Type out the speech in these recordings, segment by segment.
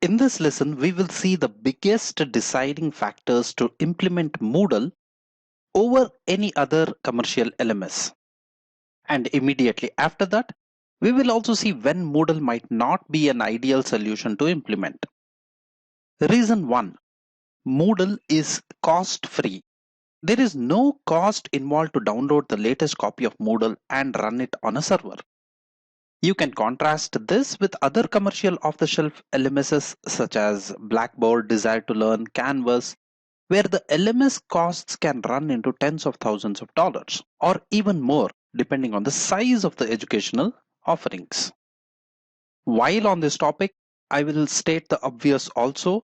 In this lesson, we will see the biggest deciding factors to implement Moodle over any other commercial LMS. And immediately after that, we will also see when Moodle might not be an ideal solution to implement. Reason 1. Moodle is cost-free. There is no cost involved to download the latest copy of Moodle and run it on a server. You can contrast this with other commercial off-the-shelf LMSs such as Blackboard, Desire to Learn, Canvas, where the LMS costs can run into tens of thousands of dollars or even more depending on the size of the educational offerings. While on this topic, I will state the obvious also.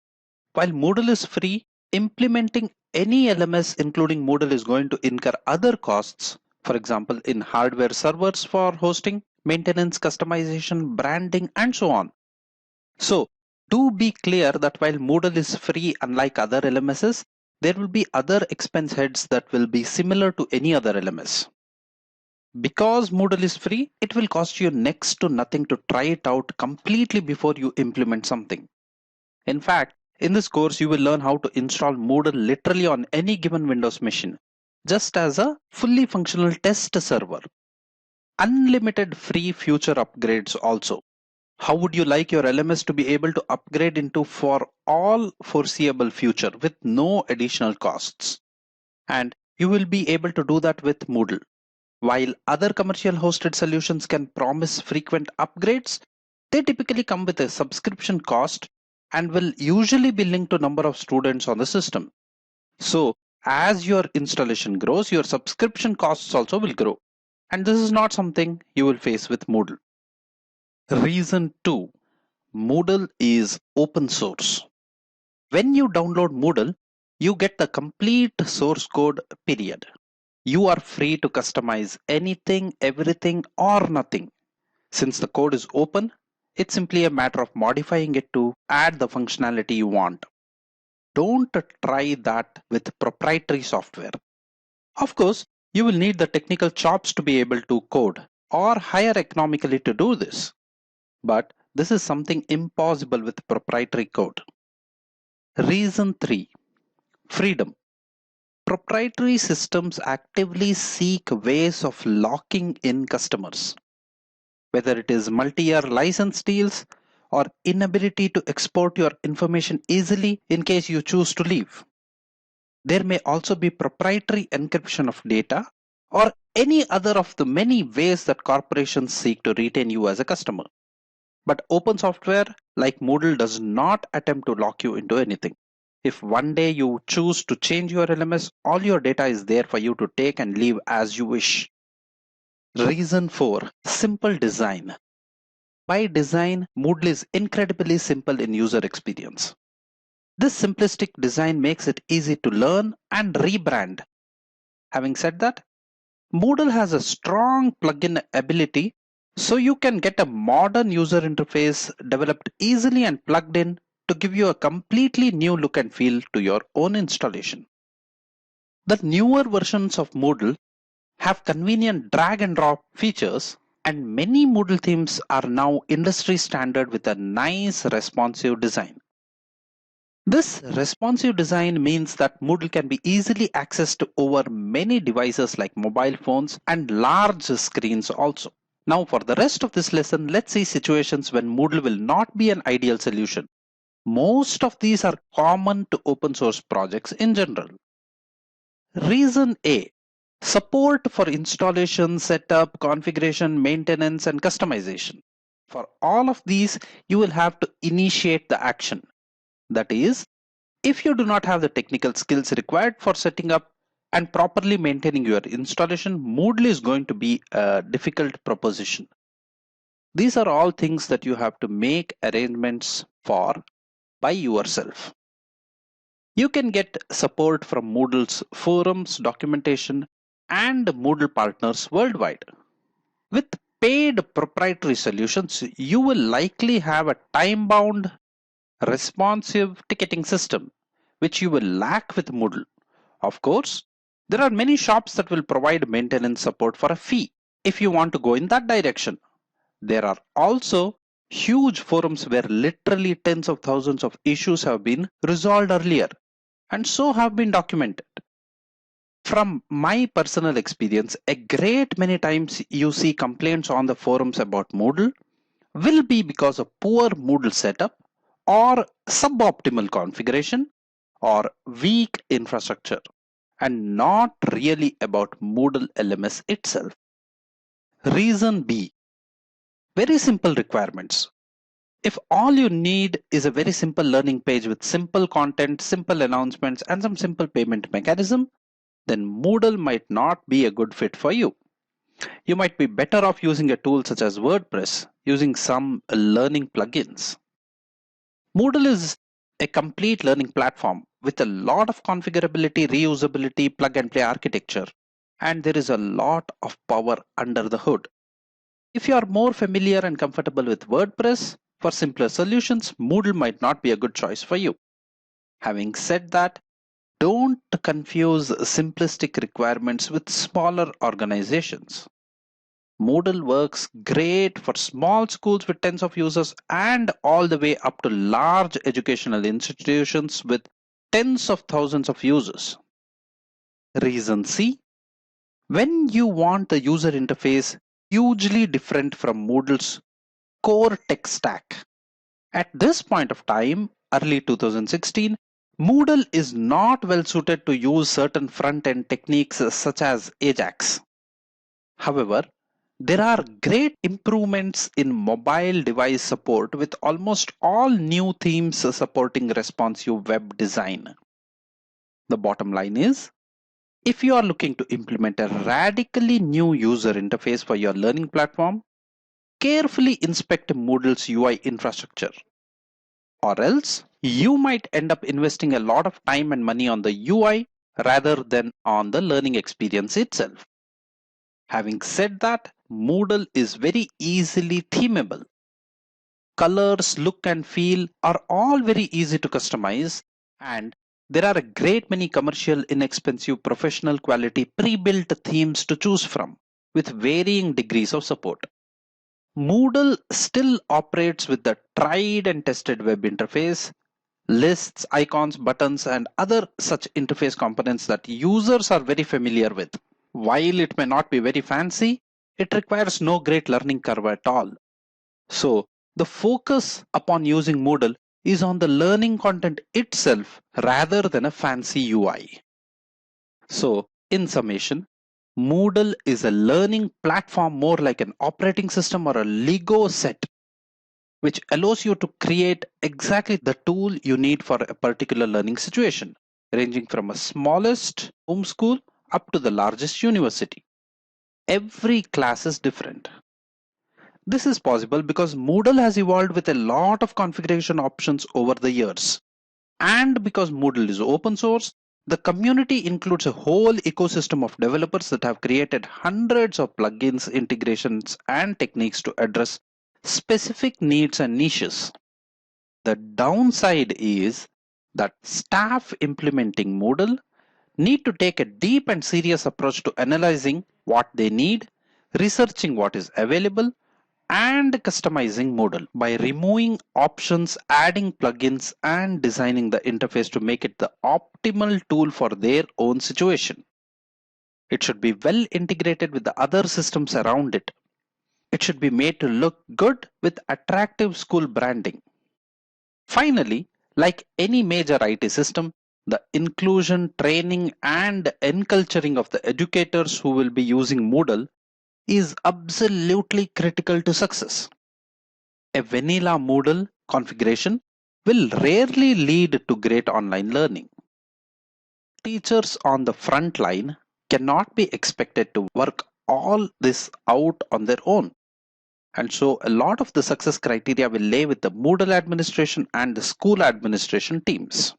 While Moodle is free, implementing any LMS including Moodle is going to incur other costs, for example, in hardware servers for hosting, maintenance, customization, branding, and so on. So, do be clear that while Moodle is free, unlike other LMSs, there will be other expense heads that will be similar to any other LMS. Because Moodle is free, it will cost you next to nothing to try it out completely before you implement something. In fact, in this course, you will learn how to install Moodle literally on any given Windows machine, just as a fully functional test server. Unlimited free future upgrades also. How would you like your LMS to be able to upgrade into for all foreseeable future with no additional costs? And you will be able to do that with Moodle. While other commercial hosted solutions can promise frequent upgrades, they typically come with a subscription cost and will usually be linked to number of students on the system. So as your installation grows, your subscription costs also will grow. And this is not something you will face with Moodle. Reason 2. Moodle is open source. When you download Moodle, you get the complete source code period. You are free to customize anything, everything, or nothing. Since the code is open, it's simply a matter of modifying it to add the functionality you want. Don't try that with proprietary software. Of course, you will need the technical chops to be able to code or hire economically to do this. But this is something impossible with proprietary code. Reason 3. Freedom. Proprietary systems actively seek ways of locking in customers. Whether it is multi-year license deals or inability to export your information easily in case you choose to leave. There may also be proprietary encryption of data or any other of the many ways that corporations seek to retain you as a customer. But open software like Moodle does not attempt to lock you into anything. If one day you choose to change your LMS, all your data is there for you to take and leave as you wish. Reason 4. Simple design. By design, Moodle is incredibly simple in user experience. This simplistic design makes it easy to learn and rebrand. Having said that, Moodle has a strong plugin ability, so you can get a modern user interface developed easily and plugged in to give you a completely new look and feel to your own installation. The newer versions of Moodle have convenient drag and drop features, and many Moodle themes are now industry standard with a nice responsive design. This responsive design means that Moodle can be easily accessed over many devices like mobile phones and large screens also. Now for the rest of this lesson, let's see situations when Moodle will not be an ideal solution. Most of these are common to open source projects in general. Reason A. Support for installation, setup, configuration, maintenance, and customization. For all of these, you will have to initiate the action. That is, if you do not have the technical skills required for setting up and properly maintaining your installation, Moodle is going to be a difficult proposition. These are all things that you have to make arrangements for by yourself. You can get support from Moodle's forums, documentation, and Moodle partners worldwide. With paid proprietary solutions, you will likely have a time-bound, responsive ticketing system, which you will lack with Moodle. Of course, there are many shops that will provide maintenance support for a fee if you want to go in that direction. There are also Huge forums where literally tens of thousands of issues have been resolved earlier and so have been documented. From my personal experience, a great many times you see complaints on the forums about Moodle will be because of poor Moodle setup or suboptimal configuration or weak infrastructure and not really about Moodle LMS itself. Reason B, very simple requirements. If all you need is a very simple learning page with simple content, simple announcements, and some simple payment mechanism, then Moodle might not be a good fit for you. You might be better off using a tool such as WordPress, using some learning plugins. Moodle is a complete learning platform with a lot of configurability, reusability, plug and play architecture, and there is a lot of power under the hood. If you are more familiar and comfortable with WordPress, for simpler solutions, Moodle might not be a good choice for you. Having said that, don't confuse simplistic requirements with smaller organizations. Moodle works great for small schools with tens of users and all the way up to large educational institutions with tens of thousands of users. Reason C, when you want the user interface hugely different from Moodle's core tech stack. At this point of time, early 2016, Moodle is not well suited to use certain front-end techniques such as Ajax. However, there are great improvements in mobile device support with almost all new themes supporting responsive web design. The bottom line is, if you are looking to implement a radically new user interface for your learning platform, carefully inspect Moodle's UI infrastructure. Or else, you might end up investing a lot of time and money on the UI rather than on the learning experience itself. Having said that, Moodle is very easily themable. Colors, look and feel are all very easy to customize, and there are a great many commercial, inexpensive, professional quality pre-built themes to choose from with varying degrees of support. Moodle still operates with the tried and tested web interface, lists, icons, buttons, and other such interface components that users are very familiar with. While it may not be very fancy, it requires no great learning curve at all. So, the focus upon using Moodle is on the learning content itself rather than a fancy UI. So, in summation, Moodle is a learning platform more like an operating system or a Lego set, which allows you to create exactly the tool you need for a particular learning situation, ranging from a smallest homeschool up to the largest university. Every class is different. This is possible because Moodle has evolved with a lot of configuration options over the years. And because Moodle is open source, the community includes a whole ecosystem of developers that have created hundreds of plugins, integrations, and techniques to address specific needs and niches. The downside is that staff implementing Moodle need to take a deep and serious approach to analyzing what they need, researching what is available, and customizing Moodle by removing options, adding plugins, and designing the interface to make it the optimal tool for their own situation. It should be well integrated with the other systems around it. It should be made to look good with attractive school branding. Finally, like any major IT system, the inclusion, training, and enculturing of the educators who will be using Moodle is absolutely critical to success. A vanilla Moodle configuration will rarely lead to great online learning. Teachers on the front line cannot be expected to work all this out on their own. And so a lot of the success criteria will lay with the Moodle administration and the school administration teams.